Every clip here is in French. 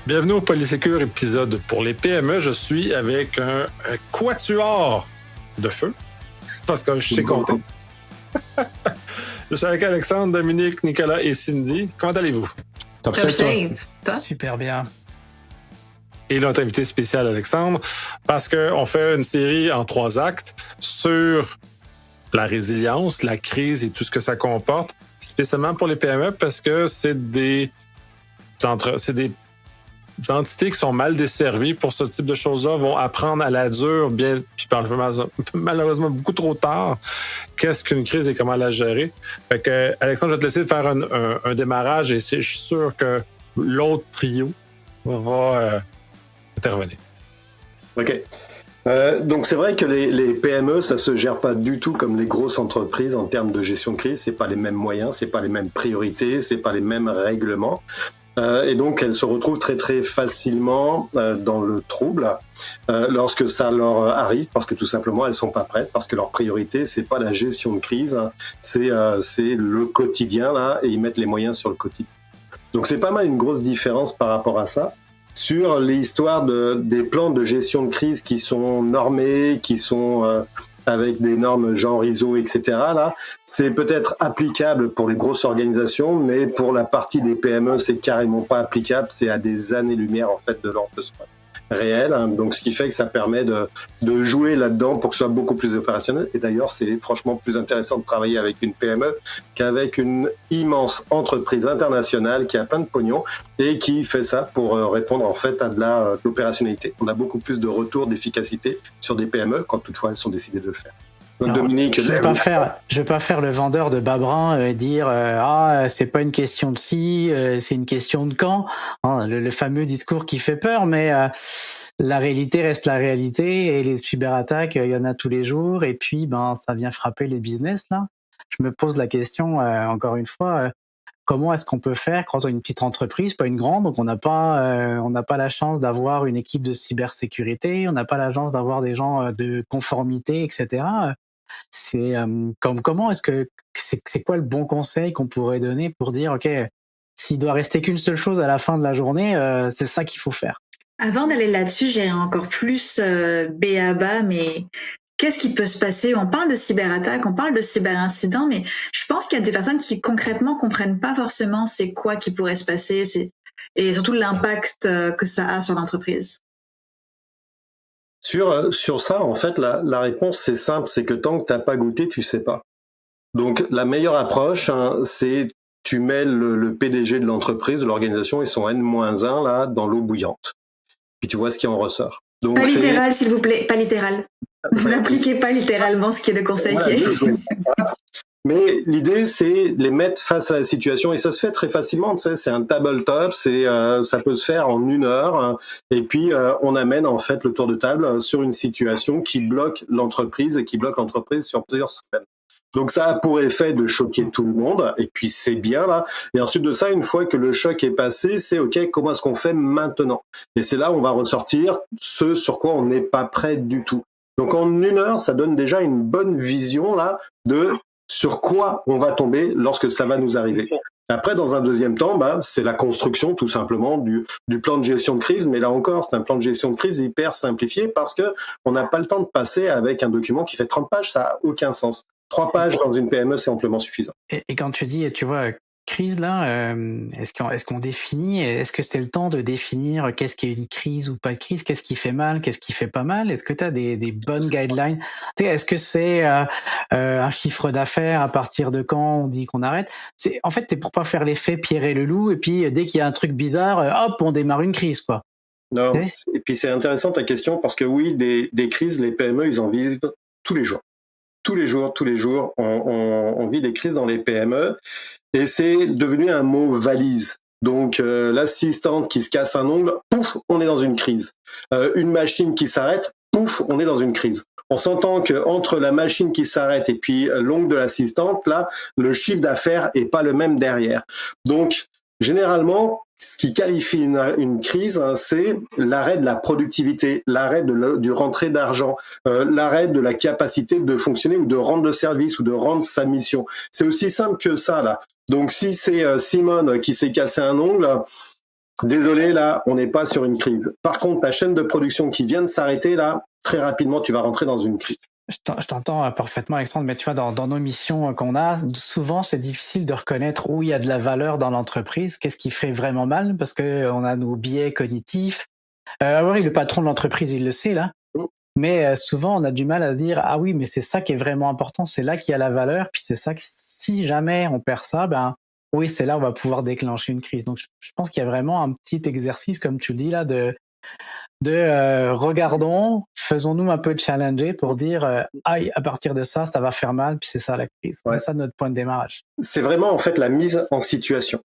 Bienvenue au Polysécure épisode pour les PME. Je suis avec un quatuor de feu, parce que je sais compter. Je suis avec Alexandre, Dominique, Nicolas et Cindy. Comment allez-vous? Top shape, toi? Super bien. Et notre invité spécial, Alexandre, parce qu'on fait une série en 3 actes sur la résilience, la crise et tout ce que ça comporte, spécialement pour les PME, parce que c'est des entités qui sont mal desservies pour ce type de choses-là, vont apprendre à la dure, bien, puis malheureusement beaucoup trop tard, qu'est-ce qu'une crise et comment la gérer. Fait que, Alexandre, je vais te laisser faire un démarrage et je suis sûr que l'autre trio va intervenir. OK. Donc c'est vrai que les PME, ça se gère pas du tout comme les grosses entreprises en termes de gestion de crise. C'est pas les mêmes moyens, c'est pas les mêmes priorités, c'est pas les mêmes règlements. Et donc elles se retrouvent très très facilement dans le trouble lorsque ça leur arrive, parce que tout simplement elles sont pas prêtes, parce que leur priorité c'est pas la gestion de crise, c'est le quotidien là, et ils mettent les moyens sur le quotidien. Donc c'est pas mal une grosse différence par rapport à ça. Sur l'histoire des plans de gestion de crise qui sont normés, qui sont avec des normes genre ISO, etc. Là, c'est peut-être applicable pour les grosses organisations, mais pour la partie des PME, c'est carrément pas applicable. C'est à des années-lumière en fait de leur besoin réel. Hein. Donc, ce qui fait que ça permet de jouer là-dedans pour que ce soit beaucoup plus opérationnel. Et d'ailleurs, c'est franchement plus intéressant de travailler avec une PME qu'avec une immense entreprise internationale qui a plein de pognon et qui fait ça pour répondre en fait à de l'opérationnalité. On a beaucoup plus de retours d'efficacité sur des PME quand toutefois elles sont décidées de le faire. Donc, Alors, Dominique, je vais pas faire le vendeur de Babrin dire c'est pas une question de si, c'est une question de quand, hein, le fameux discours qui fait peur, mais la réalité reste la réalité et les cyberattaques il y en a tous les jours et puis ça vient frapper les business là. Je me pose la question encore une fois, comment est-ce qu'on peut faire quand on est une petite entreprise, pas une grande, donc on n'a pas la chance d'avoir une équipe de cybersécurité, on n'a pas la chance d'avoir des gens de conformité, etc. C'est comment est-ce que c'est quoi le bon conseil qu'on pourrait donner pour dire ok, s'il doit rester qu'une seule chose à la fin de la journée, c'est ça qu'il faut faire. Avant d'aller là-dessus, j'ai encore plus b.a.-ba, mais qu'est-ce qui peut se passer? On parle de cyberattaque, on parle de cyberincident, mais je pense qu'il y a des personnes qui concrètement comprennent pas forcément c'est quoi qui pourrait se passer, et surtout l'impact que ça a sur l'entreprise. Sur ça, en fait, la réponse, c'est simple, c'est que tant que t'as pas goûté, tu sais pas. Donc, la meilleure approche, hein, c'est tu mets le PDG de l'entreprise, de l'organisation et son N-1 là, dans l'eau bouillante. Puis tu vois ce qui en ressort. Donc, pas littéral, s'il vous plaît, pas littéral. Vous n'appliquez pas littéralement ce qui est le conseil qui est. Mais l'idée, c'est les mettre face à la situation et ça se fait très facilement. Tu sais, c'est un tabletop, ça peut se faire en 1 heure. Hein, et puis on amène en fait le tour de table sur une situation qui bloque l'entreprise et qui bloque l'entreprise sur plusieurs semaines. Donc ça a pour effet de choquer tout le monde et puis c'est bien là. Et ensuite de ça, une fois que le choc est passé, c'est ok, comment est-ce qu'on fait maintenant? Et c'est là où on va ressortir ce sur quoi on n'est pas prêt du tout. Donc en 1 heure, ça donne déjà une bonne vision là de sur quoi on va tomber lorsque ça va nous arriver. Après, dans un deuxième temps, c'est la construction tout simplement du plan de gestion de crise. Mais là encore, c'est un plan de gestion de crise hyper simplifié parce que on n'a pas le temps de passer avec un document qui fait 30 pages. Ça n'a aucun sens. 3 pages dans une PME, c'est amplement suffisant. Et quand tu dis, tu vois, crise là, est-ce qu'on définit, est-ce que c'est le temps de définir qu'est-ce qui est une crise ou pas de crise, qu'est-ce qui fait mal, qu'est-ce qui fait pas mal, est-ce que tu as des bonnes guidelines, est-ce que c'est un chiffre d'affaires, à partir de quand on dit qu'on arrête, en fait t'es pour pas faire l'effet Pierre et le loup et puis dès qu'il y a un truc bizarre, hop on démarre une crise quoi. Non, et puis c'est intéressant ta question parce que oui, des crises, les PME ils en vivent tous les jours. Tous les jours, on vit des crises dans les PME et c'est devenu un mot valise. Donc l'assistante qui se casse un ongle, pouf, on est dans une crise. Une machine qui s'arrête, pouf, on est dans une crise. On s'entend que entre la machine qui s'arrête et puis l'ongle de l'assistante, là, le chiffre d'affaires est pas le même derrière. Donc généralement, ce qui qualifie une crise, hein, c'est l'arrêt de la productivité, l'arrêt du rentrée d'argent, l'arrêt de la capacité de fonctionner ou de rendre le service ou de rendre sa mission. C'est aussi simple que ça, là. Donc, si c'est Simone qui s'est cassé un ongle, désolé, là, on n'est pas sur une crise. Par contre, ta chaîne de production qui vient de s'arrêter, là, très rapidement, tu vas rentrer dans une crise. Je t'entends parfaitement, Alexandre, mais tu vois, dans nos missions qu'on a, souvent, c'est difficile de reconnaître où il y a de la valeur dans l'entreprise, qu'est-ce qui fait vraiment mal, parce que on a nos biais cognitifs. Oui, le patron de l'entreprise, il le sait, là. Mais souvent, on a du mal à se dire, ah oui, mais c'est ça qui est vraiment important, c'est là qu'il y a la valeur, puis c'est ça que si jamais on perd ça, ben oui, c'est là où on va pouvoir déclencher une crise. Donc, je pense qu'il y a vraiment un petit exercice, comme tu le dis là, de regardons, faisons-nous un peu challenger pour dire, aïe, à partir de ça, ça va faire mal, puis c'est ça la crise. Ouais. C'est ça notre point de démarrage. C'est vraiment en fait la mise en situation.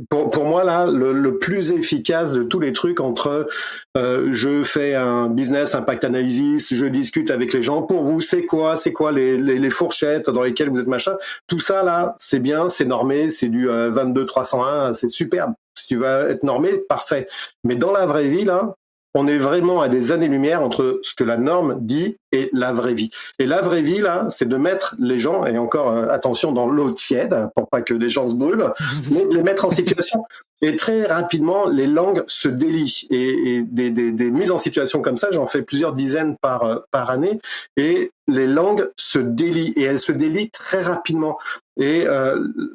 Pour moi, là, le plus efficace de tous les trucs entre je fais un business impact analysis, je discute avec les gens, pour vous, c'est quoi les fourchettes dans lesquelles vous êtes machin, tout ça, là, c'est bien, c'est normé, c'est du 22301, c'est superbe. Si tu vas être normé, parfait. Mais dans la vraie vie, là, on est vraiment à des années-lumière entre ce que la norme dit et la vraie vie. Et la vraie vie, là, c'est de mettre les gens, et encore attention dans l'eau tiède, pour pas que les gens se brûlent, mais de les mettre en situation. Et très rapidement, les langues se délient. Et des mises en situation comme ça, j'en fais plusieurs dizaines par année, et les langues se délient, et elles se délient très rapidement. Et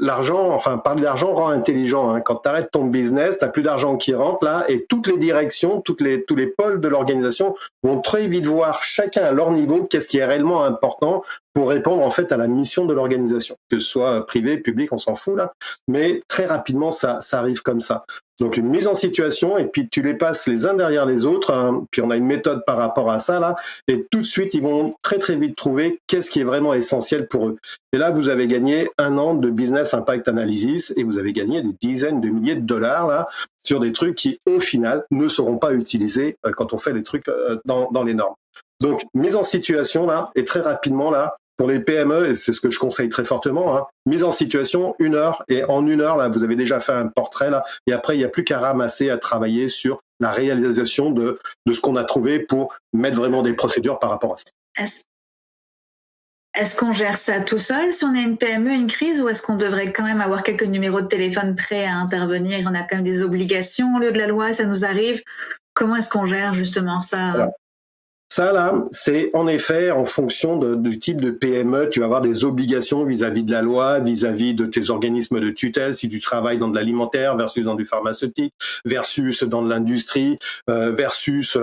l'argent, enfin parler d'argent rend intelligent. Hein. Quand tu arrêtes ton business, t'as plus d'argent qui rentre là, et toutes les directions, tous les pôles de l'organisation vont très vite voir chacun à leur niveau qu'est-ce qui est réellement important pour répondre en fait à la mission de l'organisation, que ce soit privé, public, on s'en fout là. Mais très rapidement, ça arrive comme ça. Donc une mise en situation, et puis tu les passes les uns derrière les autres, hein, puis on a une méthode par rapport à ça là, et tout de suite ils vont très très vite trouver qu'est-ce qui est vraiment essentiel pour eux. Et là vous avez gagné 1 an de business impact analysis, et vous avez gagné des dizaines de milliers de dollars là sur des trucs qui au final ne seront pas utilisés quand on fait des trucs dans les normes. Donc mise en situation là, et très rapidement là, pour les PME, et c'est ce que je conseille très fortement, hein, mise en situation, 1 heure, et en 1 heure, là, vous avez déjà fait un portrait, là, et après, il n'y a plus qu'à ramasser, à travailler sur la réalisation de ce qu'on a trouvé pour mettre vraiment des procédures par rapport à ça. Est-ce qu'on gère ça tout seul si on a une PME, une crise, ou est-ce qu'on devrait quand même avoir quelques numéros de téléphone prêts à intervenir? On a quand même des obligations au lieu de la loi, ça nous arrive. Comment est-ce qu'on gère justement ça? Voilà. Ça, là, c'est en effet en fonction du type de PME, tu vas avoir des obligations vis-à-vis de la loi, vis-à-vis de tes organismes de tutelle, si tu travailles dans de l'alimentaire versus dans du pharmaceutique, versus dans de l'industrie, versus...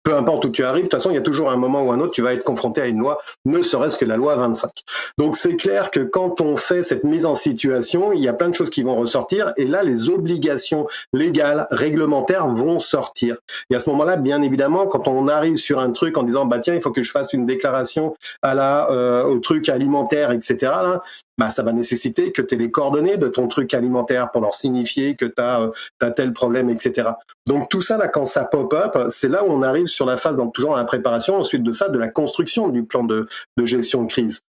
peu importe où tu arrives, de toute façon, il y a toujours un moment ou un autre, tu vas être confronté à une loi, ne serait-ce que la loi 25. Donc, c'est clair que quand on fait cette mise en situation, il y a plein de choses qui vont ressortir, et là, les obligations légales, réglementaires vont sortir. Et à ce moment-là, bien évidemment, quand on arrive sur un truc en disant, bah tiens, il faut que je fasse une déclaration au truc alimentaire, etc., là, bah, ça va nécessiter que tu aies les coordonnées de ton truc alimentaire pour leur signifier que tu as tel problème, etc. Donc tout ça, là, quand ça pop-up, c'est là où on arrive sur la phase, donc toujours dans la préparation, ensuite de ça, de la construction du plan de gestion de crise.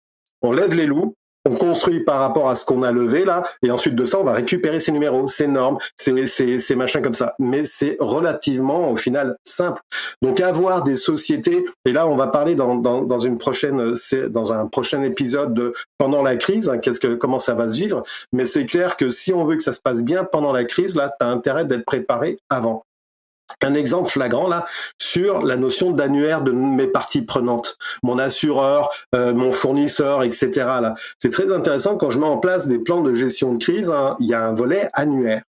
On lève les loups, on construit par rapport à ce qu'on a levé là, et ensuite de ça, on va récupérer ces numéros, ces normes, ces machins comme ça. Mais c'est relativement, au final, simple. Donc avoir des sociétés, et là on va parler dans un prochain épisode de pendant la crise, hein, comment ça va se vivre. Mais c'est clair que si on veut que ça se passe bien pendant la crise, là, t'as intérêt d'être préparé avant. Un exemple flagrant là sur la notion d'annuaire de mes parties prenantes, mon assureur, mon fournisseur, etc. Là, c'est très intéressant quand je mets en place des plans de gestion de crise. Hein, il y a un volet annuaire.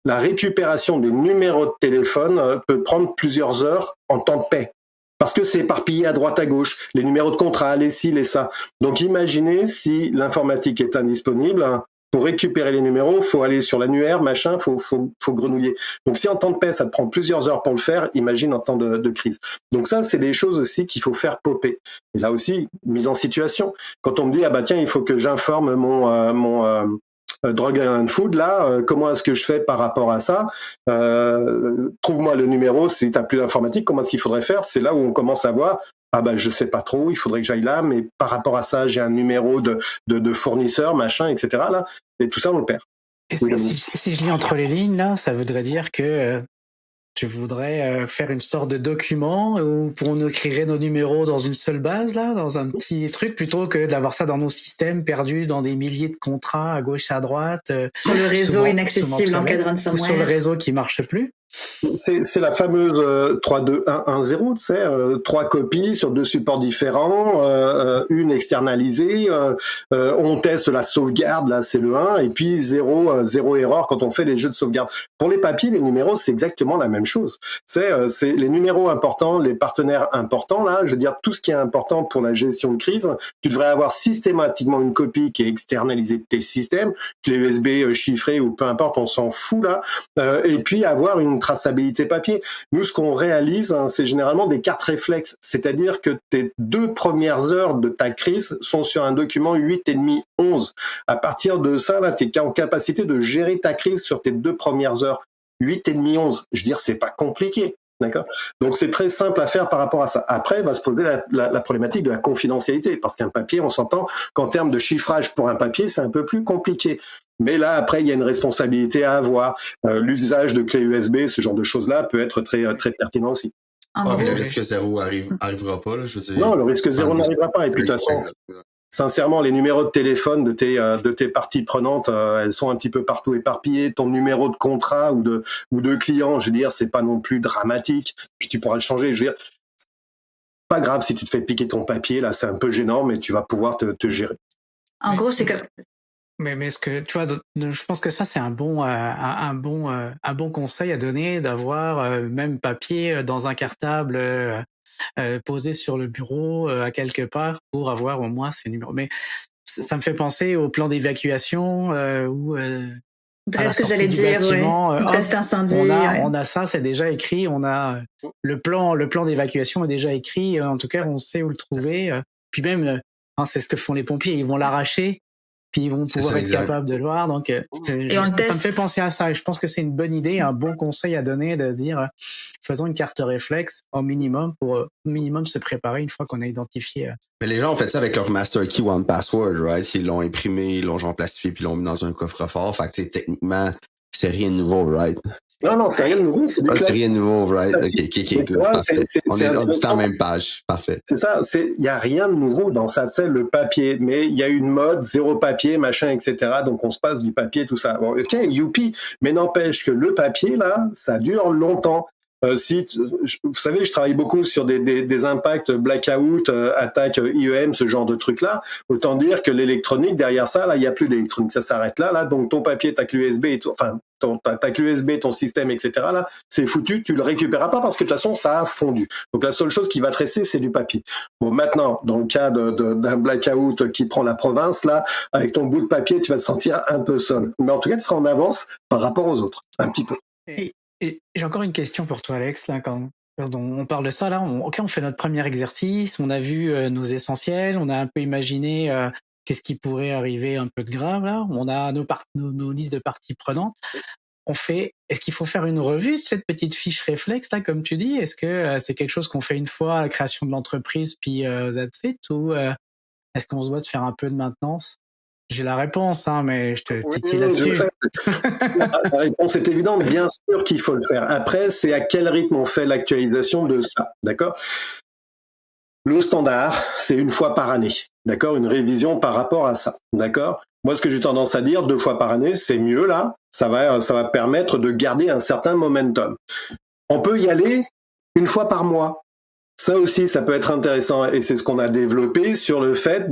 La récupération des numéros de téléphone peut prendre plusieurs heures en temps de paix. Parce que c'est éparpillé à droite à gauche, les numéros de contrat, les ci, les ça. Donc imaginez si l'informatique est indisponible. Hein, pour récupérer les numéros, faut aller sur l'annuaire, machin, faut grenouiller. Donc si en temps de paix, ça te prend plusieurs heures pour le faire, imagine en temps de crise. Donc ça, c'est des choses aussi qu'il faut faire popper. Et là aussi, mise en situation. Quand on me dit, ah bah tiens, il faut que j'informe mon Drug and Food, là, comment est-ce que je fais par rapport à ça? Trouve-moi le numéro, si tu n'as plus d'informatique, comment est-ce qu'il faudrait faire? C'est là où on commence à voir, ah ben je sais pas trop, il faudrait que j'aille là, mais par rapport à ça, j'ai un numéro de fournisseur, machin, etc. Là, et tout ça, on le perd. Et si je lis entre les lignes, là, ça voudrait dire que Tu voudrais faire une sorte de document où on écrirait nos numéros dans une seule base, là, dans un petit truc, plutôt que d'avoir ça dans nos systèmes perdus dans des milliers de contrats à gauche et à droite. Sur le réseau inaccessible en cas de ransomware. Sur le réseau qui marche plus. C'est la fameuse 3-2-1-1-0, tu sais, 3 copies sur 2 supports différents, une externalisée, on teste la sauvegarde, là c'est le 1, et puis zéro erreur quand on fait les jeux de sauvegarde. Pour les papiers, les numéros, c'est exactement la même chose. C'est les numéros importants, les partenaires importants, là, je veux dire, tout ce qui est important pour la gestion de crise, tu devrais avoir systématiquement une copie qui est externalisée de tes systèmes, clé USB chiffrée ou peu importe, on s'en fout là, et puis avoir une traçabilité papier. Nous, ce qu'on réalise, hein, c'est généralement des cartes réflexes, c'est-à-dire que tes 2 premières heures de ta crise sont sur un document 8,5-11. À partir de ça, là, tu es en capacité de gérer ta crise sur tes 2 premières heures. 8,5-11. Je veux dire, c'est pas compliqué. D'accord. Donc c'est très simple à faire par rapport à ça. Après, va se poser la problématique de la confidentialité, parce qu'un papier, on s'entend qu'en termes de chiffrage pour un papier, c'est un peu plus compliqué. Mais là, après, il y a une responsabilité à avoir. L'usage de clés USB, ce genre de choses-là, peut être très pertinent aussi. Mais le risque zéro arrivera pas, là, je veux dire. Non, le risque zéro n'arrivera pas. Et puis de toute façon, sincèrement, les numéros de téléphone de tes parties prenantes, elles sont un petit peu partout éparpillées. Ton numéro de contrat ou de client, je veux dire, c'est pas non plus dramatique. Puis tu pourras le changer. Je veux dire, pas grave si tu te fais piquer ton papier, là, c'est un peu gênant, mais tu vas pouvoir te gérer. En gros, c'est que... Mais est-ce que tu vois, je pense que ça c'est un bon conseil à donner, d'avoir même papier dans un cartable posé sur le bureau à quelque part pour avoir au moins ces numéros. Mais ça me fait penser au plan d'évacuation où ce que j'allais dire, test incendie. On a ça, c'est déjà écrit. On a le plan d'évacuation est déjà écrit. En tout cas, on sait où le trouver. Puis même, c'est ce que font les pompiers. Ils vont l'arracher. Puis ils vont pouvoir être capables de le voir. Donc, ça me fait penser à ça. Et je pense que c'est une bonne idée, un bon conseil à donner de dire, faisons une carte réflexe au minimum pour se préparer une fois qu'on a identifié. Mais les gens ont fait ça avec leur master key one password, right? Ils l'ont imprimé, ils l'ont genre plastifié, puis ils l'ont mis dans un coffre-fort. Fait que techniquement, c'est rien de nouveau, right? Non, c'est rien de nouveau. C'est rien de nouveau, right? Ok, good. Parfait. On est sur la même page. Parfait. C'est ça. Il y a rien de nouveau dans ça. C'est le papier. Mais il y a une mode, 0 papier, machin, etc. Donc, on se passe du papier, tout ça. Bon, ok, youpi. Mais n'empêche que le papier, là, ça dure longtemps. Vous savez, je travaille beaucoup sur des impacts blackout, attaque IEM, ce genre de trucs-là. Autant dire que l'électronique, derrière ça, là, il n'y a plus d'électronique. Ça s'arrête là. Donc, ton papier, ta clé USB, ta clé USB, ton système, etc., là, c'est foutu. Tu le récupéreras pas parce que de toute façon, ça a fondu. Donc, la seule chose qui va te rester, c'est du papier. Bon, maintenant, dans le cas d'un blackout qui prend la province, là, avec ton bout de papier, tu vas te sentir un peu seul. Mais en tout cas, tu seras en avance par rapport aux autres. Un petit peu. Et j'ai encore une question pour toi, Alex. Là, quand on parle de ça, là, on fait notre premier exercice, on a vu nos essentiels, on a un peu imaginé qu'est-ce qui pourrait arriver un peu de grave. Là, on a nos listes de parties prenantes. Est-ce qu'il faut faire une revue de cette petite fiche réflexe, là, comme tu dis? Est-ce que c'est quelque chose qu'on fait une fois à la création de l'entreprise, puis that's it, ou est-ce qu'on se doit de faire un peu de maintenance? J'ai la réponse, mais je te titille là-dessus. La réponse est évidente. Bien sûr qu'il faut le faire. Après, c'est à quel rythme on fait l'actualisation de ça. D'accord? Le standard, c'est 1 fois par année. D'accord? Une révision par rapport à ça. D'accord? Moi, ce que j'ai tendance à dire, 2 fois par année, c'est mieux là. Ça va permettre de garder un certain momentum. On peut y aller 1 fois par mois. Ça aussi, ça peut être intéressant et c'est ce qu'on a développé sur le fait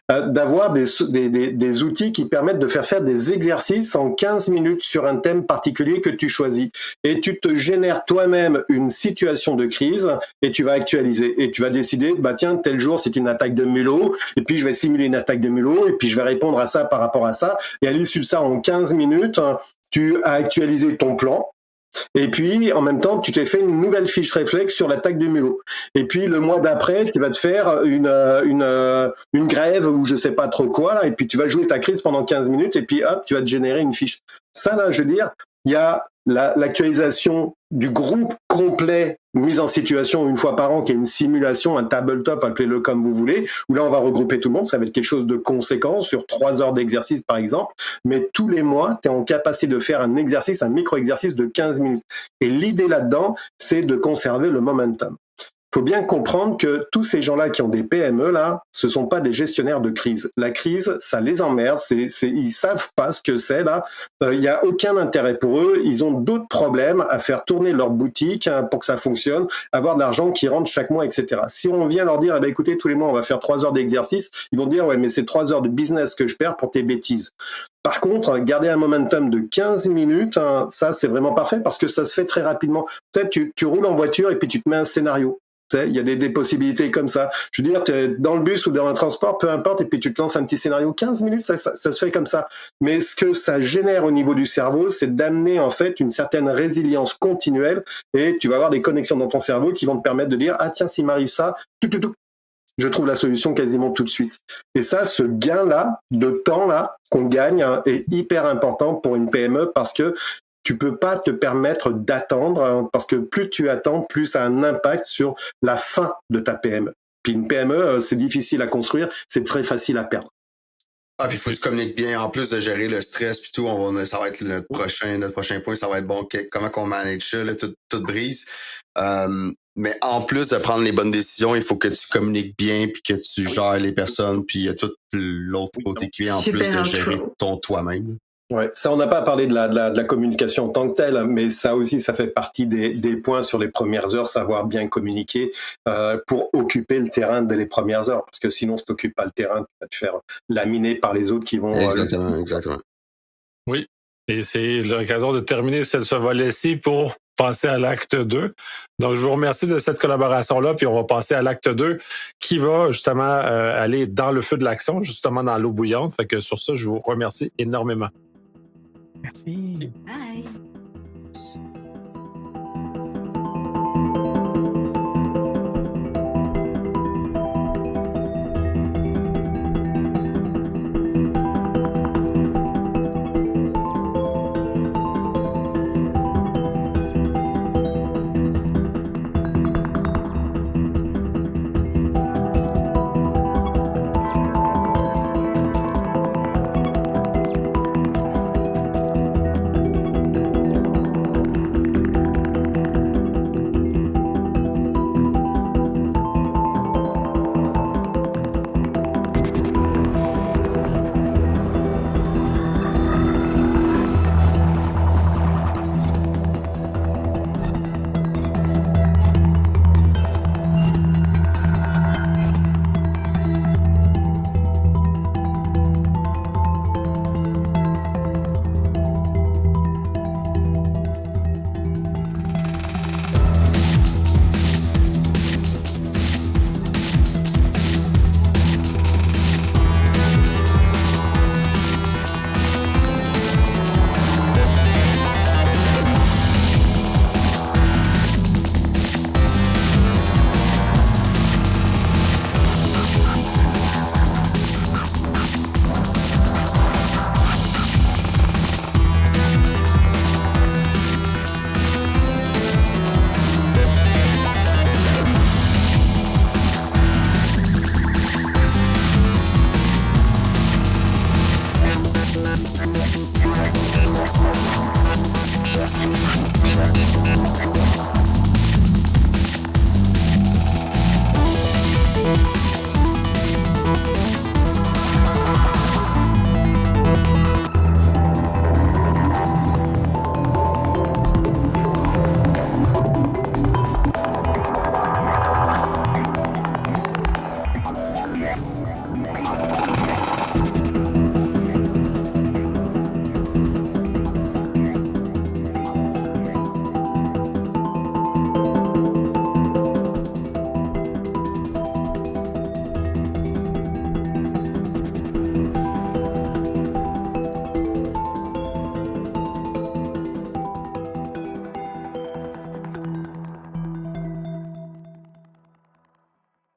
d'avoir des outils qui permettent de faire des exercices en 15 minutes sur un thème particulier que tu choisis. Et tu te génères toi-même une situation de crise et tu vas actualiser. Et tu vas décider, tiens, tel jour, c'est une attaque de mulot et puis je vais simuler une attaque de mulot et puis je vais répondre à ça par rapport à ça. Et à l'issue de ça, en 15 minutes, tu as actualisé ton plan. Et puis, en même temps, tu t'es fait une nouvelle fiche réflexe sur l'attaque du mulot. Et puis, le mois d'après, tu vas te faire une grève ou je sais pas trop quoi, là, et puis tu vas jouer ta crise pendant 15 minutes, et puis hop, tu vas te générer une fiche. Ça, là, je veux dire, il y a l'actualisation du groupe complet mise en situation une fois par an, qui est une simulation, un tabletop, appelez-le comme vous voulez, où là on va regrouper tout le monde, ça va être quelque chose de conséquent sur 3 heures d'exercice par exemple, mais tous les mois, tu es en capacité de faire un exercice, un micro-exercice de 15 minutes. Et l'idée là-dedans, c'est de conserver le momentum. Il faut bien comprendre que tous ces gens-là qui ont des PME, là, ce sont pas des gestionnaires de crise. La crise, ça les emmerde, ils savent pas ce que c'est, là. Il y a aucun intérêt pour eux. Ils ont d'autres problèmes à faire tourner leur boutique pour que ça fonctionne, avoir de l'argent qui rentre chaque mois, etc. Si on vient leur dire, écoutez, tous les mois, on va faire 3 heures d'exercice, ils vont dire, ouais, mais c'est 3 heures de business que je perds pour tes bêtises. Par contre, garder un momentum de 15 minutes, ça, c'est vraiment parfait parce que ça se fait très rapidement. Peut-être tu roules en voiture et puis tu te mets un scénario. Il y a des possibilités comme ça. Je veux dire, tu es dans le bus ou dans un transport, peu importe, et puis tu te lances un petit scénario. 15 minutes, ça se fait comme ça. Mais ce que ça génère au niveau du cerveau, c'est d'amener en fait une certaine résilience continuelle et tu vas avoir des connexions dans ton cerveau qui vont te permettre de dire « Ah tiens, s'il m'arrive ça, je trouve la solution quasiment tout de suite. » Et ça, ce gain-là, de temps-là, qu'on gagne, est hyper important pour une PME parce que tu peux pas te permettre d'attendre parce que plus tu attends, plus ça a un impact sur la fin de ta PME. Puis une PME, c'est difficile à construire, c'est très facile à perdre. Ah, puis il faut que tu communiques bien. En plus de gérer le stress puis tout, ça va être notre prochain point, ça va être bon, comment qu'on manage ça, là, tout brise. Mais en plus de prendre les bonnes décisions, il faut que tu communiques bien puis que tu gères les personnes puis il y a tout l'autre côté qui vient en plus de gérer ton toi-même. Ouais, ça on n'a pas parlé de la communication en tant que telle, mais ça aussi ça fait partie des points sur les premières heures, savoir bien communiquer pour occuper le terrain dès les premières heures, parce que sinon si t'occupes pas le terrain, tu vas te faire laminer par les autres qui vont. Exactement. Oui, et c'est l'occasion de terminer ce volet-ci pour passer à l'acte 2. Donc, je vous remercie de cette collaboration-là, puis on va passer à l'acte 2 qui va justement aller dans le feu de l'action, justement dans l'eau bouillante. Fait que sur ça, je vous remercie énormément. Merci. Bye.